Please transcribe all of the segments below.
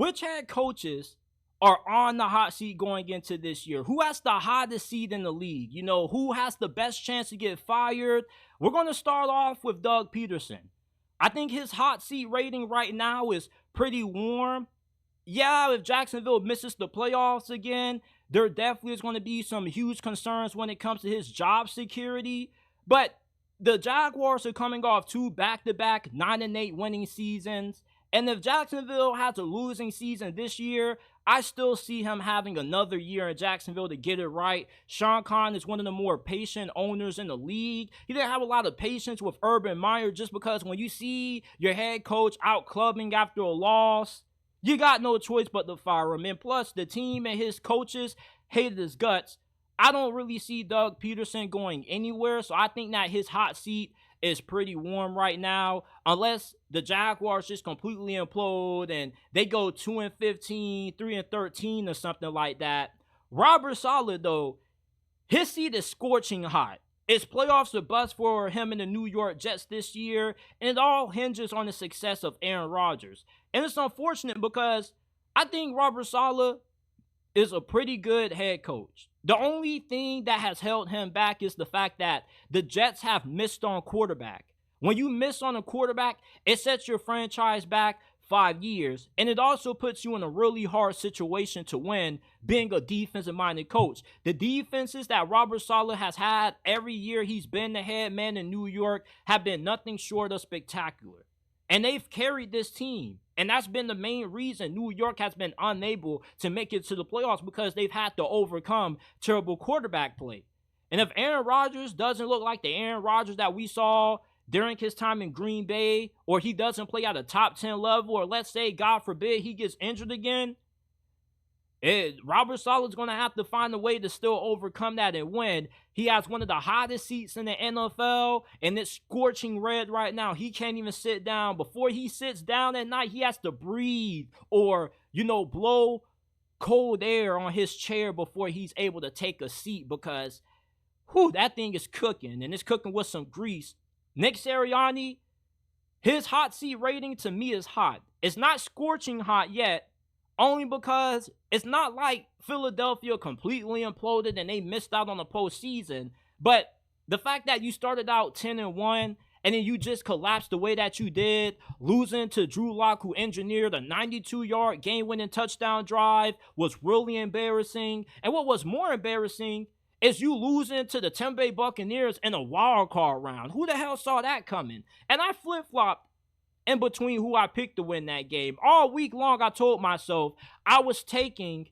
which head coaches are on the hot seat going into this year? Who has the hottest seat in the league? You know, who has the best chance to get fired? We're going to start off with Doug Pederson. I think his hot seat rating right now is pretty warm. Yeah, if Jacksonville misses the playoffs again, there definitely is going to be some huge concerns when it comes to his job security. But the Jaguars are coming off 2 back-to-back 9-8 winning seasons. And if Jacksonville has a losing season this year, I still see him having another year in Jacksonville to get it right. Sean Khan is one of the more patient owners in the league. He didn't have a lot of patience with Urban Meyer just because when you see your head coach out clubbing after a loss, you got no choice but to fire him. And plus, the team and his coaches hated his guts. I don't really see Doug Pederson going anywhere, so I think that his hot seat is pretty warm right now, unless the Jaguars just completely implode and they go 2-15, 3-13 or something like that. Robert Saleh, though, his seat is scorching hot. It's playoffs or bust for him and the New York Jets this year, and it all hinges on the success of Aaron Rodgers. And it's unfortunate because I think Robert Saleh is a pretty good head coach. The only thing that has held him back is the fact that the Jets have missed on quarterback. When you miss on a quarterback, it sets your franchise back 5 years, and it also puts you in a really hard situation to win being a defensive-minded coach. The defenses that Robert Saleh has had every year he's been the head man in New York have been nothing short of spectacular. And they've carried this team. And that's been the main reason New York has been unable to make it to the playoffs, because they've had to overcome terrible quarterback play. And if Aaron Rodgers doesn't look like the Aaron Rodgers that we saw during his time in Green Bay, or he doesn't play at a top 10 level, or let's say, God forbid, he gets injured again, Robert Saleh is going to have to find a way to still overcome that and win. He has one of the hottest seats in the NFL, and it's scorching red right now. He can't even sit down. Before he sits down at night, he has to breathe or, blow cold air on his chair before he's able to take a seat, because that thing is cooking, and it's cooking with some grease. Nick Sirianni, his hot seat rating to me is hot. It's not scorching hot yet, only because it's not like Philadelphia completely imploded and they missed out on the postseason. But the fact that you started out 10-1 and then you just collapsed the way that you did, losing to Drew Lock, who engineered a 92-yard game-winning touchdown drive, was really embarrassing. And what was more embarrassing is you losing to the Tampa Bay Buccaneers in a wild card round. Who the hell saw that coming? And I flip-flopped in between who I picked to win that game. All week long, I told myself I was taking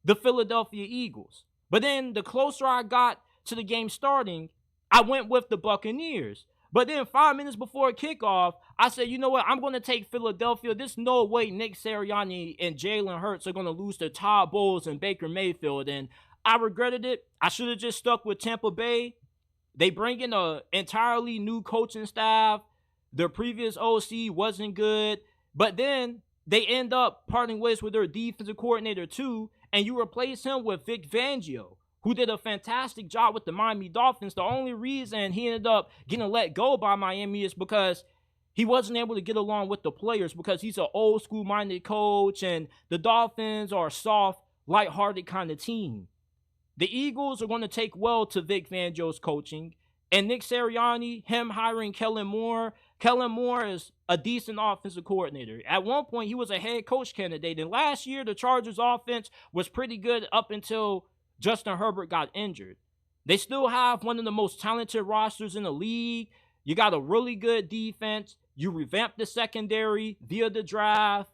the Philadelphia Eagles. But then the closer I got to the game starting, I went with the Buccaneers. But then 5 minutes before kickoff, I said, you know what? I'm going to take Philadelphia. There's no way Nick Sirianni and Jalen Hurts are going to lose to Todd Bowles and Baker Mayfield. And I regretted it. I should have just stuck with Tampa Bay. They bring in an entirely new coaching staff. Their previous OC wasn't good, but then they end up parting ways with their defensive coordinator too, and you replace him with Vic Fangio, who did a fantastic job with the Miami Dolphins. The only reason he ended up getting let go by Miami is because he wasn't able to get along with the players, because he's an old school minded coach, and the Dolphins are a soft, lighthearted kind of team. The Eagles are going to take well to Vic Fangio's coaching, and Nick Sirianni, him hiring Kellen Moore. Kellen Moore is a decent offensive coordinator. At one point, he was a head coach candidate. And last year, the Chargers' offense was pretty good up until Justin Herbert got injured. They still have one of the most talented rosters in the league. You got a really good defense. You revamped the secondary via the draft.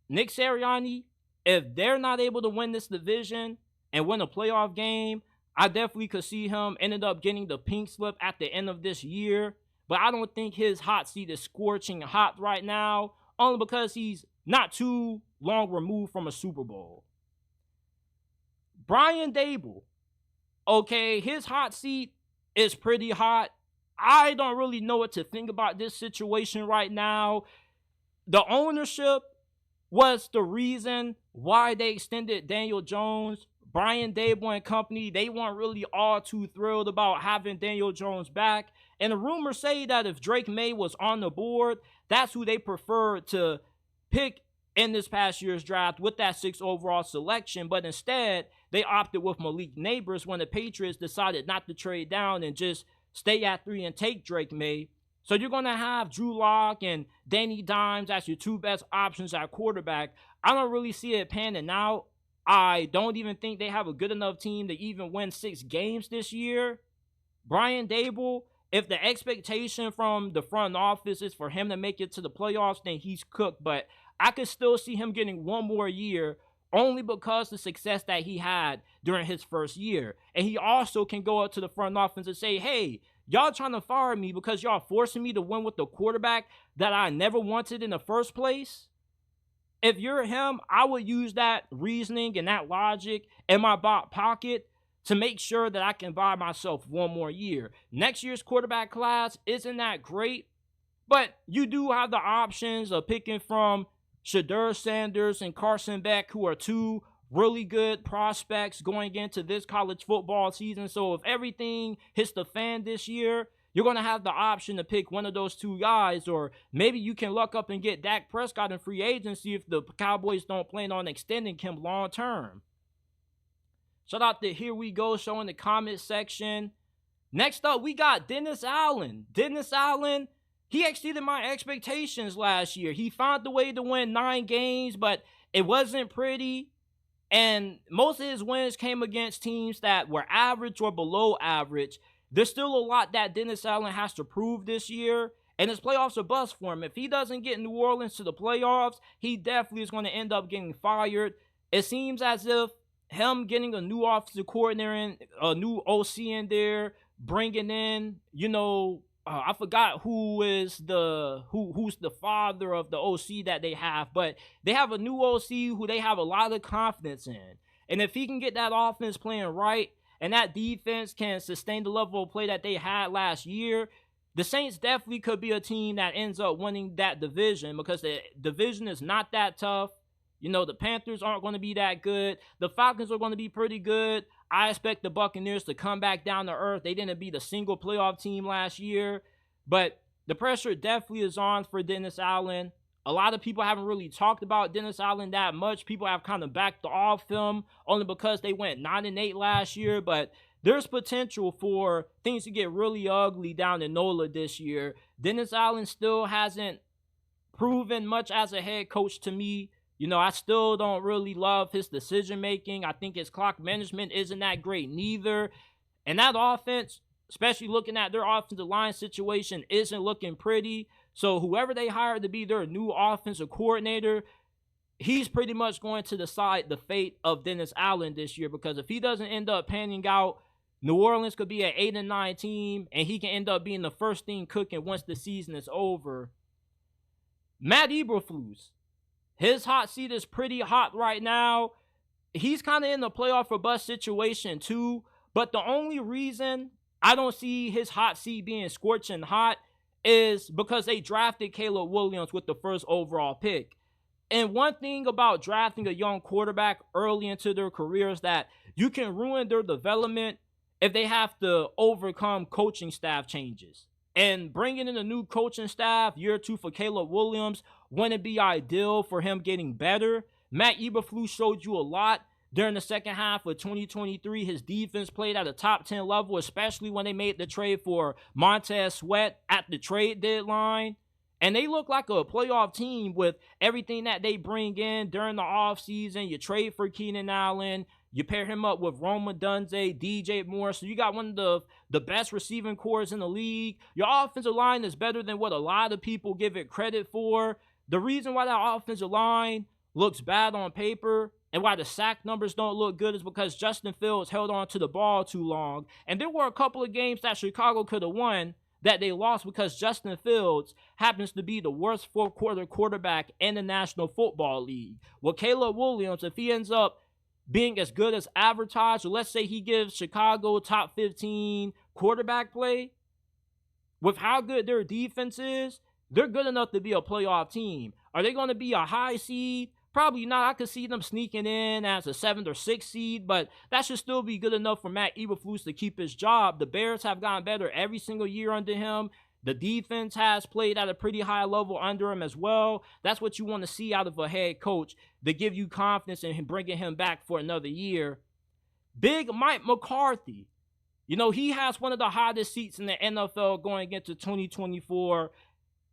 Nick Sirianni, if they're not able to win this division and win a playoff game, I definitely could see him ended up getting the pink slip at the end of this year. But I don't think his hot seat is scorching hot right now, only because he's not too long removed from a Super Bowl. Brian Daboll, okay, his hot seat is pretty hot. I don't really know what to think about this situation right now. The ownership was the reason why they extended Daniel Jones. Brian Daboll and company, they weren't really all too thrilled about having Daniel Jones back. And the rumors say that if Drake May was on the board, that's who they preferred to pick in this past year's draft with that 6th overall selection, but instead they opted with Malik Neighbors when the Patriots decided not to trade down and just stay at 3 and take Drake May. So you're going to have Drew Lock and Danny Dimes as your 2 best options at quarterback. I don't really see it panning out. I don't even think they have a good enough team to even win 6 games this year. Brian Daboll, if the expectation from the front office is for him to make it to the playoffs, then he's cooked. But I could still see him getting one more year only because the success that he had during his first year. And he also can go up to the front office and say, hey, y'all trying to fire me because y'all forcing me to win with the quarterback that I never wanted in the first place? If you're him, I would use that reasoning and that logic in my back pocket to make sure that I can buy myself one more year. Next year's quarterback class isn't that great, but you do have the options of picking from Shedeur Sanders and Carson Beck, who are 2 really good prospects going into this college football season. So if everything hits the fan this year, you're going to have the option to pick one of those 2 guys, or maybe you can luck up and get Dak Prescott in free agency if the Cowboys don't plan on extending him long term. Shout out to Here We Go Show in the comment section. Next up, we got Dennis Allen. Dennis Allen, he exceeded my expectations last year. He found the way to win 9 games, but it wasn't pretty. And most of his wins came against teams that were average or below average. There's still a lot that Dennis Allen has to prove this year, and his playoffs are bust for him. If he doesn't get New Orleans to the playoffs, he definitely is going to end up getting fired. It seems as if him getting a new offensive coordinator and a new OC in there, bringing in, I forgot who's the father of the OC that they have, but they have a new OC who they have a lot of confidence in. And if he can get that offense playing right, and that defense can sustain the level of play that they had last year, the Saints definitely could be a team that ends up winning that division, because the division is not that tough. The Panthers aren't going to be that good. The Falcons are going to be pretty good. I expect the Buccaneers to come back down to earth. They didn't beat a single playoff team last year, but the pressure definitely is on for Dennis Allen. A lot of people haven't really talked about Dennis Allen that much. People have kind of backed off him only because they went 9-8 last year, but there's potential for things to get really ugly down in NOLA this year. Dennis Allen still hasn't proven much as a head coach to me. I still don't really love his decision-making. I think his clock management isn't that great neither. And that offense, especially looking at their offensive line situation, isn't looking pretty. So whoever they hired to be their new offensive coordinator, he's pretty much going to decide the fate of Dennis Allen this year, because if he doesn't end up panning out, New Orleans could be an 8-9 team, and he can end up being the first thing cooking once the season is over. Matt Eberflus, his hot seat is pretty hot right now. He's kind of in the playoff or bust situation too, but the only reason I don't see his hot seat being scorching hot is because they drafted Caleb Williams with the 1st overall pick. And one thing about drafting a young quarterback early into their career is that you can ruin their development if they have to overcome coaching staff changes. And bringing in a new coaching staff year 2 for Caleb Williams wouldn't be ideal for him getting better. Matt Eberflus showed you a lot during the second half of 2023. His defense played at a top 10 level, especially when they made the trade for Montez Sweat at the trade deadline. And they look like a playoff team with everything that they bring in during the offseason. You trade for Keenan Allen. You pair him up with Rome Odunze, DJ Moore. So you got one of the best receiving cores in the league. Your offensive line is better than what a lot of people give it credit for. The reason why that offensive line looks bad on paper and why the sack numbers don't look good is because Justin Fields held on to the ball too long. And there were a couple of games that Chicago could have won that they lost because Justin Fields happens to be the worst 4th-quarter quarterback in the National Football League. Well, Caleb Williams, if he ends up being as good as advertised, or let's say he gives Chicago top 15 quarterback play, with how good their defense is, they're good enough to be a playoff team. Are they going to be a high seed? Probably not. I could see them sneaking in as a 7th or 6th seed, but that should still be good enough for Matt Eberflus to keep his job. The Bears have gotten better every single year under him. The defense has played at a pretty high level under him as well. That's what you want to see out of a head coach to give you confidence in him bringing him back for another year. Big Mike McCarthy. You know, he has one of the hottest seats in the NFL going into 2024.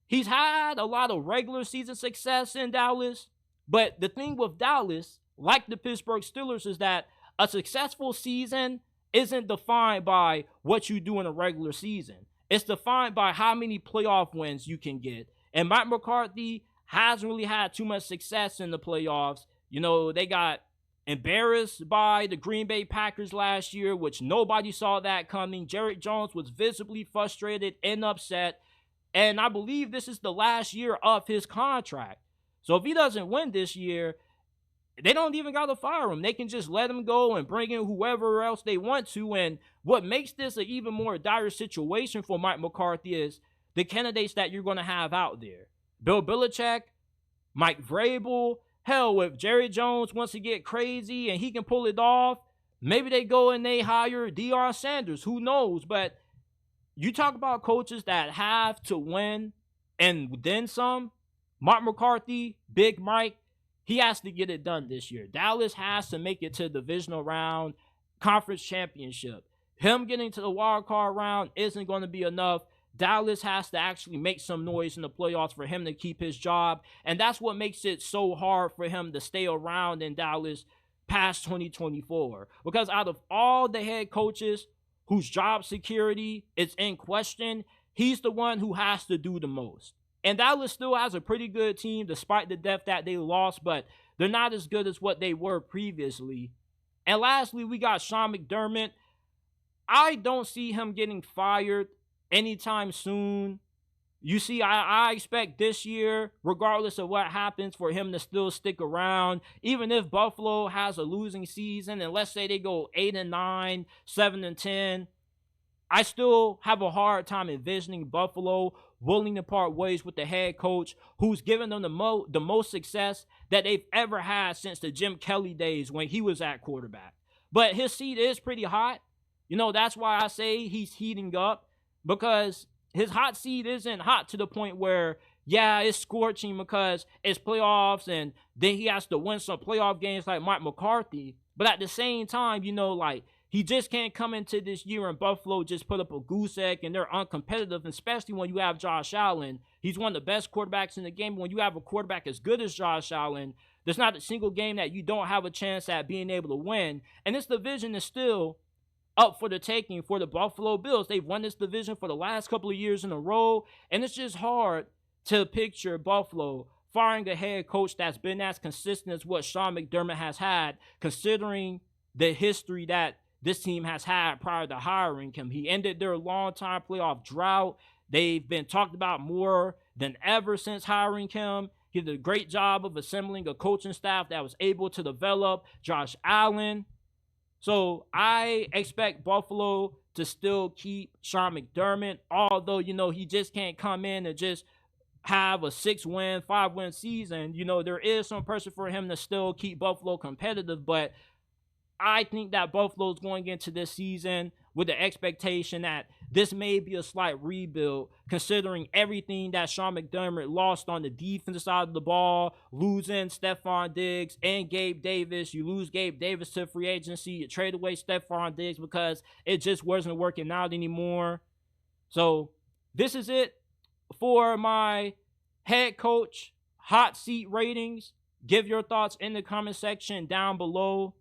He's had a lot of regular season success in Dallas, but the thing with Dallas, like the Pittsburgh Steelers, is that a successful season isn't defined by what you do in a regular season. It's defined by how many playoff wins you can get. And Mike McCarthy hasn't really had too much success in the playoffs. You know, they got embarrassed by the Green Bay Packers last year, which nobody saw that coming. Jerry Jones was visibly frustrated and upset. And I believe this is the last year of his contract. So if he doesn't win this year, they don't even got to fire him. They can just let him go and bring in whoever else they want to. And what makes this an even more dire situation for Mike McCarthy is the candidates that you're going to have out there. Bill Belichick, Mike Vrabel. Hell, if Jerry Jones wants to get crazy and he can pull it off, maybe they go and they hire Deion Sanders. Who knows? But you talk about coaches that have to win and then some. Mark McCarthy, Big Mike, he has to get it done this year. Dallas has to make it to the divisional round, conference championship. Him getting to the wild card round isn't going to be enough. Dallas has to actually make some noise in the playoffs for him to keep his job. And that's what makes it so hard for him to stay around in Dallas past 2024. Because out of all the head coaches whose job security is in question, he's the one who has to do the most. And Dallas still has a pretty good team despite the depth that they lost, but they're not as good as what they were previously. And lastly, we got Sean McDermott. I don't see him getting fired anytime soon. You see, I expect this year, regardless of what happens, for him to still stick around. Even if Buffalo has a losing season, and let's say they go 8-9, 7-10, I still have a hard time envisioning Buffalo willing to part ways with the head coach who's given them the most success that they've ever had since the Jim Kelly days when he was at quarterback. But his seat is pretty hot. You know, that's why I say he's heating up, because his hot seat isn't hot to the point where, yeah, it's scorching because it's playoffs and then he has to win some playoff games like Mike McCarthy. But at the same time, you know, like, he just can't come into this year and Buffalo just put up a goose egg and they're uncompetitive, especially when you have Josh Allen. He's one of the best quarterbacks in the game. When you have a quarterback as good as Josh Allen, there's not a single game that you don't have a chance at being able to win. And this division is still up for the taking for the Buffalo Bills. They've won this division for the last couple of years in a row, and it's just hard to picture Buffalo firing a head coach that's been as consistent as what Sean McDermott has had, considering the history that this team has had prior to hiring him. He ended their long-time playoff drought. They've been talked about more than ever since hiring him. He did a great job of assembling a coaching staff that was able to develop Josh Allen. So I expect Buffalo to still keep Sean McDermott, although, you know, he just can't come in and just have a 6-win, 5-win season. You know, there is some pressure for him to still keep Buffalo competitive, but I think that Buffalo's going into this season with the expectation that this may be a slight rebuild, considering everything that Sean McDermott lost on the defensive side of the ball, losing Stephon Diggs and Gabe Davis. You lose Gabe Davis to free agency. You trade away Stephon Diggs because it just wasn't working out anymore. So this is it for my head coach hot seat ratings. Give your thoughts in the comment section down below.